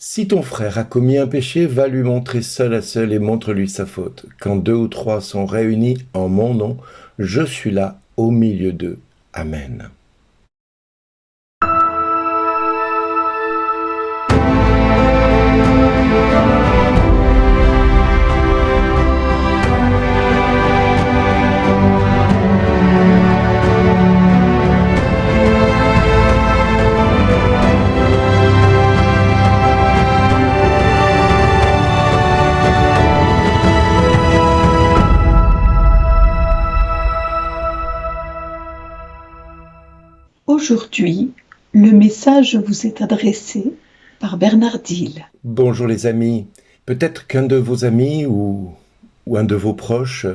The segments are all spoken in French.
Si ton frère a commis un péché, va lui montrer seul à seul et montre-lui sa faute. Quand 2 ou 3 sont réunis en mon nom, je suis là au milieu d'eux. Amen. Aujourd'hui, le message vous est adressé par Bernard Dille. Bonjour les amis. Peut-être qu'un de vos amis ou un de vos proches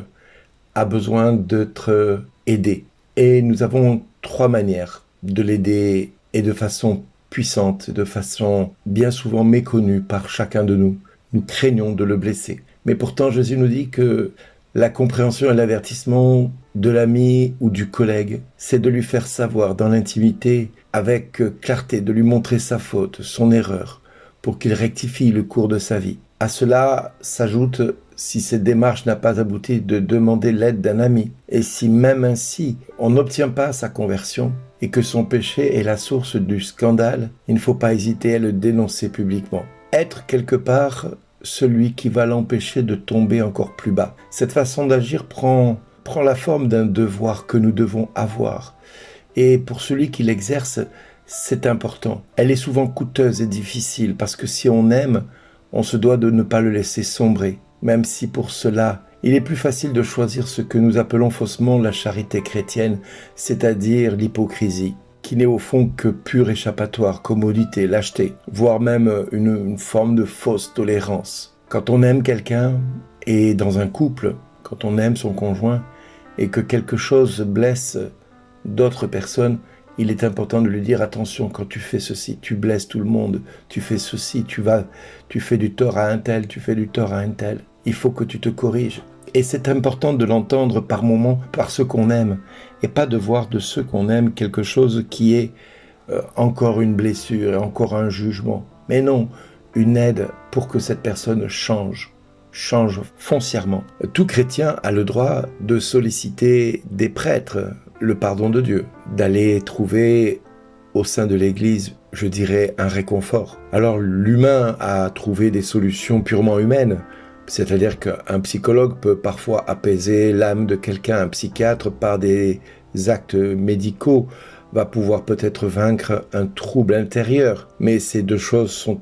a besoin d'être aidé. Et nous avons 3 manières de l'aider et de façon puissante, de façon bien souvent méconnue par chacun de nous. Nous craignons de le blesser. Mais pourtant, Jésus nous dit que la compréhension et l'avertissement de l'ami ou du collègue, c'est de lui faire savoir dans l'intimité, avec clarté, de lui montrer sa faute, son erreur, pour qu'il rectifie le cours de sa vie. À cela s'ajoute, si cette démarche n'a pas abouti, de demander l'aide d'un ami. Et si même ainsi, on n'obtient pas sa conversion et que son péché est la source du scandale, il ne faut pas hésiter à le dénoncer publiquement. Être quelque part celui qui va l'empêcher de tomber encore plus bas. Cette façon d'agir prend la forme d'un devoir que nous devons avoir. Et pour celui qui l'exerce, c'est important. Elle est souvent coûteuse et difficile parce que si on aime, on se doit de ne pas le laisser sombrer. Même si pour cela, il est plus facile de choisir ce que nous appelons faussement la charité chrétienne, c'est-à-dire l'hypocrisie, qui n'est au fond que pur échappatoire, commodité, lâcheté, voire même une forme de fausse tolérance. Quand on aime quelqu'un, et dans un couple, quand on aime son conjoint, et que quelque chose blesse d'autres personnes, il est important de lui dire attention, quand tu fais ceci, tu blesses tout le monde, tu fais ceci, tu fais du tort à un tel, tu fais du tort à un tel. Il faut que tu te corriges. Et c'est important de l'entendre par moments par ceux qu'on aime, et pas de voir de ceux qu'on aime quelque chose qui est encore une blessure et encore un jugement. Mais non, une aide pour que cette personne change foncièrement. Tout chrétien a le droit de solliciter des prêtres le pardon de Dieu, d'aller trouver au sein de l'Église, je dirais, un réconfort. Alors l'humain a trouvé des solutions purement humaines, c'est-à-dire qu'un psychologue peut parfois apaiser l'âme de quelqu'un, un psychiatre par des actes médicaux va pouvoir peut-être vaincre un trouble intérieur, mais ces deux choses sont,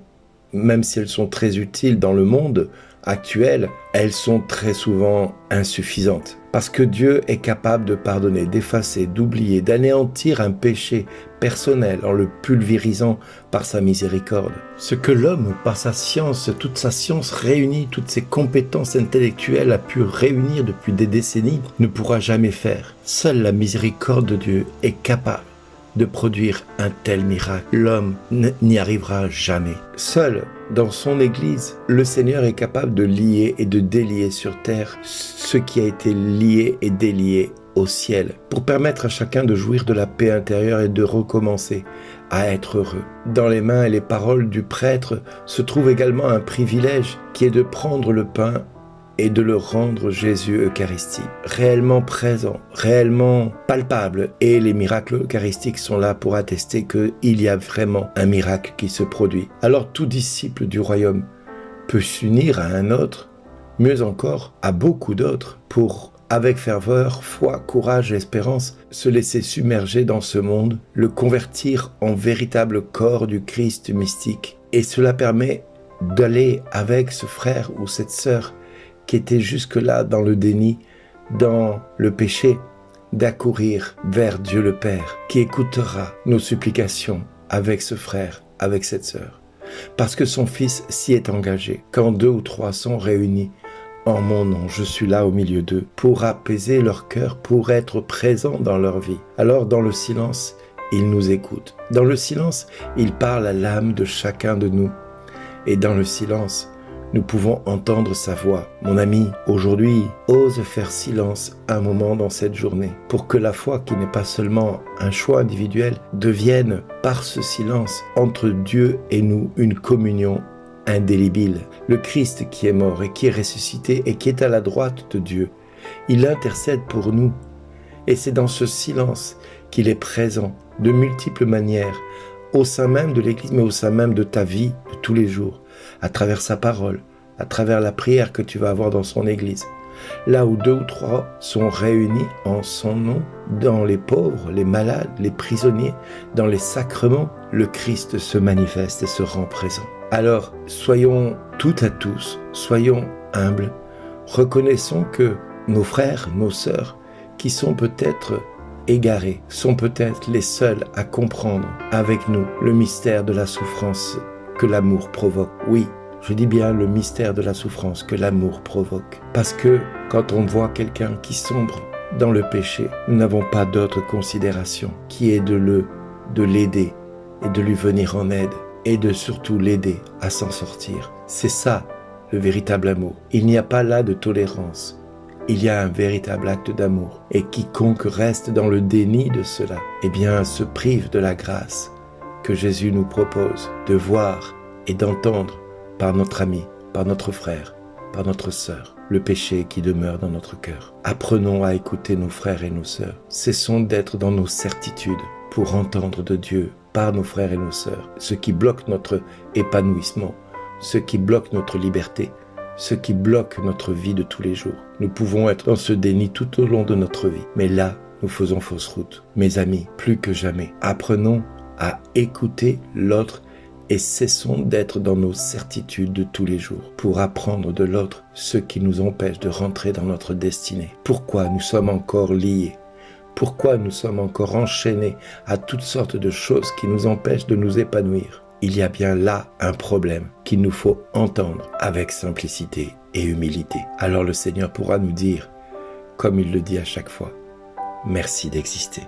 même si elles sont très utiles dans le monde actuel, elles sont très souvent insuffisantes. Parce que Dieu est capable de pardonner, d'effacer, d'oublier, d'anéantir un péché personnel en le pulvérisant par sa miséricorde. Ce que l'homme, par sa science, toute sa science réunie, toutes ses compétences intellectuelles a pu réunir depuis des décennies, ne pourra jamais faire. Seule la miséricorde de Dieu est capable de produire un tel miracle. L'homme n'y arrivera jamais. Seul, dans son Église, le Seigneur est capable de lier et de délier sur terre ce qui a été lié et délié au ciel, pour permettre à chacun de jouir de la paix intérieure et de recommencer à être heureux. Dans les mains et les paroles du prêtre se trouve également un privilège qui est de prendre le pain et de le rendre Jésus Eucharistie, réellement présent, réellement palpable. Et les miracles eucharistiques sont là pour attester qu'il y a vraiment un miracle qui se produit. Alors tout disciple du royaume peut s'unir à un autre, mieux encore à beaucoup d'autres, pour, avec ferveur, foi, courage et espérance, se laisser submerger dans ce monde, le convertir en véritable corps du Christ mystique. Et cela permet d'aller avec ce frère ou cette sœur qui était jusque-là dans le déni, dans le péché, d'accourir vers Dieu le Père, qui écoutera nos supplications avec ce frère, avec cette sœur. Parce que son Fils s'y est engagé. Quand 2 ou 3 sont réunis en mon nom, je suis là au milieu d'eux, pour apaiser leur cœur, pour être présent dans leur vie. Alors dans le silence, il nous écoute. Dans le silence, il parle à l'âme de chacun de nous. Et dans le silence, nous pouvons entendre sa voix. Mon ami, aujourd'hui, ose faire silence un moment dans cette journée pour que la foi, qui n'est pas seulement un choix individuel, devienne, par ce silence, entre Dieu et nous, une communion indélébile. Le Christ qui est mort et qui est ressuscité et qui est à la droite de Dieu, il intercède pour nous. Et c'est dans ce silence qu'il est présent de multiples manières, au sein même de l'Église, mais au sein même de ta vie de tous les jours, à travers sa parole, à travers la prière que tu vas avoir dans son Église. Là où 2 ou 3 sont réunis en son nom, dans les pauvres, les malades, les prisonniers, dans les sacrements, le Christ se manifeste et se rend présent. Alors, soyons toutes à tous, soyons humbles, reconnaissons que nos frères, nos sœurs, qui sont peut-être égarés, sont peut-être les seuls à comprendre avec nous le mystère de la souffrance que l'amour provoque. Oui, je dis bien le mystère de la souffrance que l'amour provoque. Parce que quand on voit quelqu'un qui sombre dans le péché, nous n'avons pas d'autre considération qui est de l'aider et de lui venir en aide et de surtout l'aider à s'en sortir. C'est ça le véritable amour. Il n'y a pas là de tolérance. Il y a un véritable acte d'amour. Et quiconque reste dans le déni de cela, eh bien, se prive de la grâce que Jésus nous propose de voir et d'entendre par notre ami, par notre frère, par notre sœur, le péché qui demeure dans notre cœur. Apprenons à écouter nos frères et nos sœurs. Cessons d'être dans nos certitudes pour entendre de Dieu par nos frères et nos sœurs ce qui bloque notre épanouissement, ce qui bloque notre liberté, ce qui bloque notre vie de tous les jours. Nous pouvons être dans ce déni tout au long de notre vie, mais là, nous faisons fausse route. Mes amis, plus que jamais, apprenons à écouter l'autre et cessons d'être dans nos certitudes de tous les jours pour apprendre de l'autre ce qui nous empêche de rentrer dans notre destinée. Pourquoi nous sommes encore liés? Pourquoi nous sommes encore enchaînés à toutes sortes de choses qui nous empêchent de nous épanouir? Il y a bien là un problème qu'il nous faut entendre avec simplicité et humilité. Alors le Seigneur pourra nous dire, comme il le dit à chaque fois, merci d'exister.